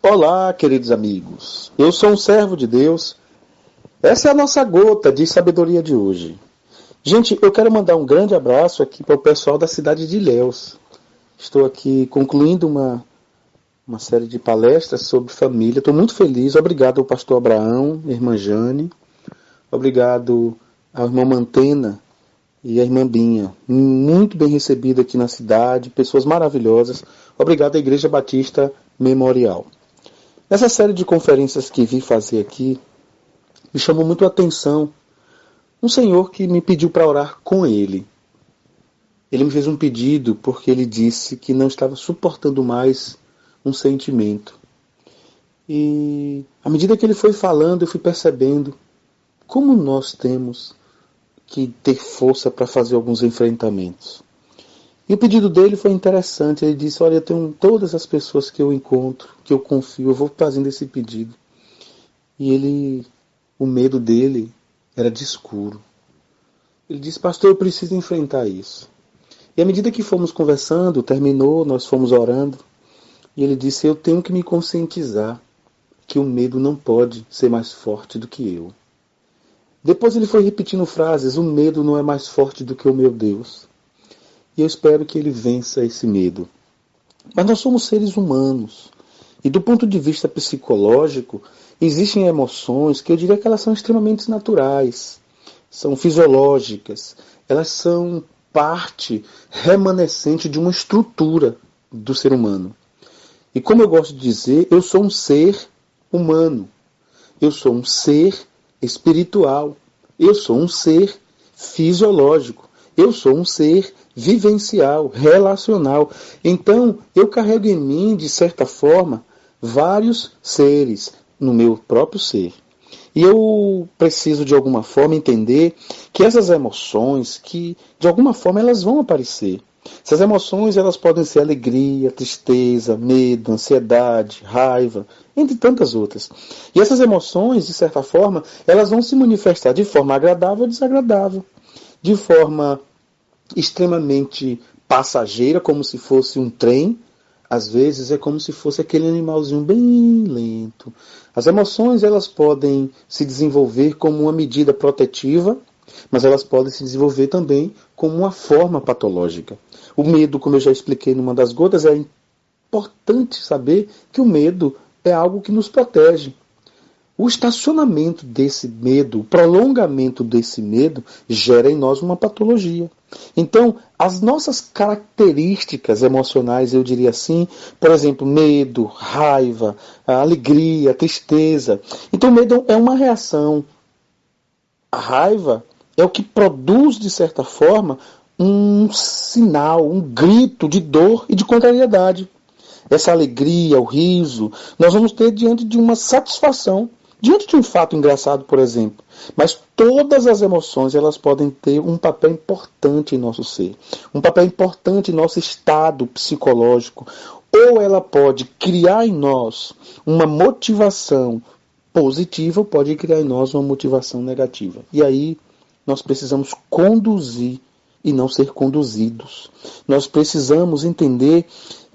Olá, queridos amigos. Eu sou um servo de Deus. Essa é a nossa gota de sabedoria de hoje. Gente, eu quero mandar um grande abraço aqui para o pessoal da cidade de Ilhéus. Estou aqui concluindo uma série de palestras sobre família. Estou muito feliz. Obrigado ao pastor Abraão, irmã Jane. Obrigado ao irmão Mantena e à irmã Binha. Muito bem recebido aqui na cidade. Pessoas maravilhosas. Obrigado à Igreja Batista Memorial. Nessa série de conferências que vim fazer aqui, me chamou muito a atenção um senhor que me pediu para orar com ele. Ele me fez um pedido porque ele disse que não estava suportando mais um sentimento. E à medida que ele foi falando, eu fui percebendo como nós temos que ter força para fazer alguns enfrentamentos. E o pedido dele foi interessante. Ele disse: olha, eu tenho todas as pessoas que eu encontro, que eu confio, eu vou fazendo esse pedido. E o medo dele era de escuro. Ele disse: pastor, eu preciso enfrentar isso. E à medida que fomos conversando, terminou, nós fomos orando. E ele disse: eu tenho que me conscientizar que o medo não pode ser mais forte do que eu. Depois ele foi repetindo frases: o medo não é mais forte do que o meu Deus. E eu espero que ele vença esse medo. Mas nós somos seres humanos. E do ponto de vista psicológico, existem emoções que eu diria que elas são extremamente naturais. São fisiológicas. Elas são parte remanescente de uma estrutura do ser humano. E como eu gosto de dizer, eu sou um ser humano. Eu sou um ser espiritual. Eu sou um ser fisiológico. Eu sou um ser vivencial, relacional. Então, eu carrego em mim, de certa forma, vários seres no meu próprio ser. E eu preciso, de alguma forma, entender que essas emoções, que de alguma forma elas vão aparecer. Essas emoções, elas podem ser alegria, tristeza, medo, ansiedade, raiva, entre tantas outras. E essas emoções, de certa forma, elas vão se manifestar de forma agradável ou desagradável. De forma extremamente passageira, como se fosse um trem. Às vezes é como se fosse aquele animalzinho bem lento. As emoções, elas podem se desenvolver como uma medida protetiva, mas elas podem se desenvolver também como uma forma patológica. O medo, como eu já expliquei numa das gotas, é importante saber que o medo é algo que nos protege. O estacionamento desse medo, o prolongamento desse medo, gera em nós uma patologia. Então, as nossas características emocionais, eu diria assim, por exemplo, medo, raiva, alegria, tristeza. Então, o medo é uma reação. A raiva é o que produz, de certa forma, um sinal, um grito de dor e de contrariedade. Essa alegria, o riso, nós vamos ter diante de uma satisfação. Diante de um fato engraçado, por exemplo, mas todas as emoções elas podem ter um papel importante em nosso ser, um papel importante em nosso estado psicológico, ou ela pode criar em nós uma motivação positiva, ou pode criar em nós uma motivação negativa. E aí nós precisamos conduzir e não ser conduzidos. Nós precisamos entender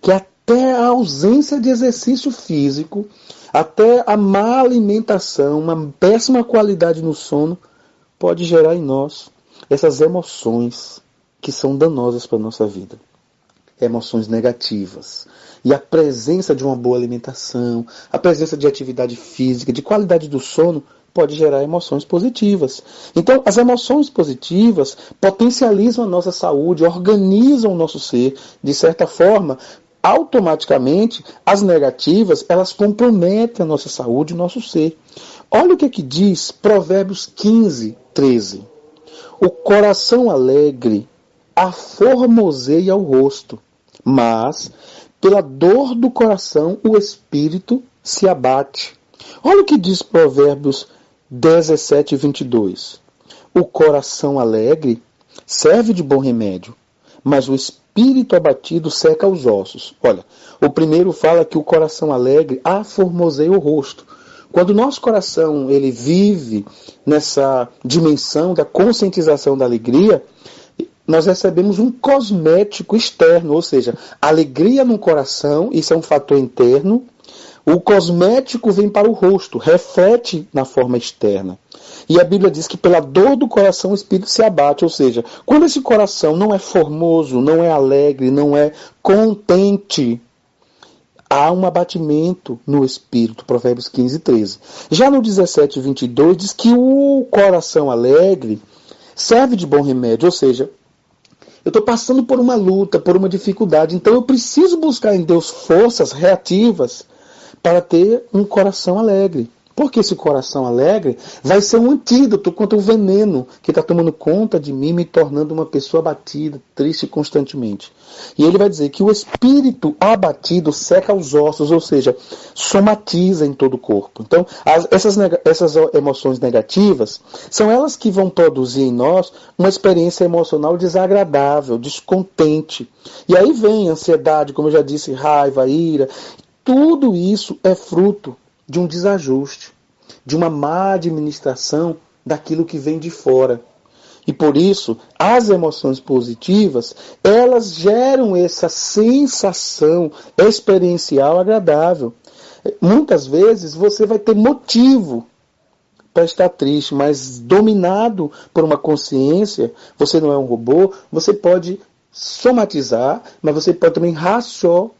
que até a ausência de exercício físico, até a má alimentação, uma péssima qualidade no sono, pode gerar em nós essas emoções que são danosas para a nossa vida. Emoções negativas. E a presença de uma boa alimentação, a presença de atividade física, de qualidade do sono, pode gerar emoções positivas. Então, as emoções positivas potencializam a nossa saúde, organizam o nosso ser, de certa forma. Automaticamente, as negativas, elas comprometem a nossa saúde e o nosso ser. Olha o que diz Provérbios 15, 13. O coração alegre aformoseia o rosto, mas pela dor do coração o espírito se abate. Olha o que diz Provérbios 17, 22. O coração alegre serve de bom remédio, mas o espírito abatido seca os ossos. Olha, o primeiro fala que o coração alegre aformoseia o rosto. Quando o nosso coração ele vive nessa dimensão da conscientização da alegria, nós recebemos um cosmético externo, ou seja, alegria no coração, isso é um fator interno. O cosmético vem para o rosto, reflete na forma externa. E a Bíblia diz que pela dor do coração o espírito se abate, ou seja, quando esse coração não é formoso, não é alegre, não é contente, há um abatimento no espírito, Provérbios 15, 13. Já no 17, 22, diz que o coração alegre serve de bom remédio, ou seja, eu estou passando por uma luta, por uma dificuldade, então eu preciso buscar em Deus forças reativas para ter um coração alegre. Porque esse coração alegre vai ser um antídoto contra o veneno que está tomando conta de mim, me tornando uma pessoa abatida, triste constantemente. E ele vai dizer que o espírito abatido seca os ossos, ou seja, somatiza em todo o corpo. Então, essas emoções negativas são elas que vão produzir em nós uma experiência emocional desagradável, descontente. E aí vem ansiedade, como eu já disse, raiva, ira. Tudo isso é fruto de um desajuste, de uma má administração daquilo que vem de fora. E por isso, as emoções positivas, elas geram essa sensação experiencial agradável. Muitas vezes você vai ter motivo para estar triste, mas dominado por uma consciência, você não é um robô, você pode somatizar, mas você pode também raciocinar,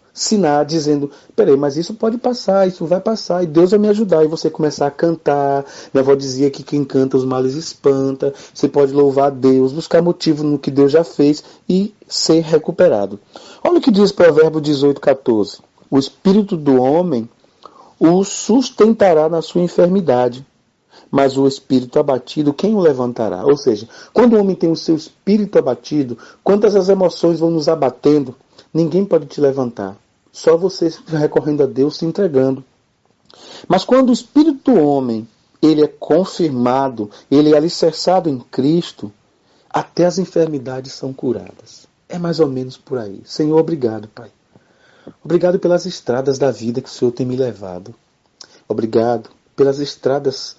dizendo, peraí, mas isso pode passar, isso vai passar, e Deus vai me ajudar. E você começar a cantar. Minha avó dizia que quem canta os males espanta. Você pode louvar a Deus, buscar motivo no que Deus já fez e ser recuperado. Olha o que diz Provérbio 18, 14. O espírito do homem o sustentará na sua enfermidade, mas o espírito abatido, quem o levantará? Ou seja, quando o homem tem o seu espírito abatido, quando essas emoções vão nos abatendo, ninguém pode te levantar. Só você recorrendo a Deus, se entregando. Mas quando o espírito do homem, ele é confirmado, ele é alicerçado em Cristo, até as enfermidades são curadas. É mais ou menos por aí. Senhor, obrigado, Pai. Obrigado pelas estradas da vida que o Senhor tem me levado. Obrigado pelas estradas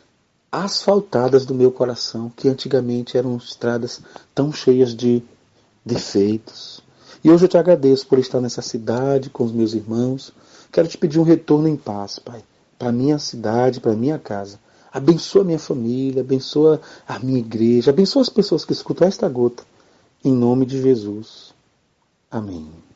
asfaltadas do meu coração, que antigamente eram estradas tão cheias de defeitos. E hoje eu te agradeço por estar nessa cidade com os meus irmãos. Quero te pedir um retorno em paz, Pai, para a minha cidade, para a minha casa. Abençoa a minha família, abençoa a minha igreja, abençoa as pessoas que escutam esta gota. Em nome de Jesus. Amém.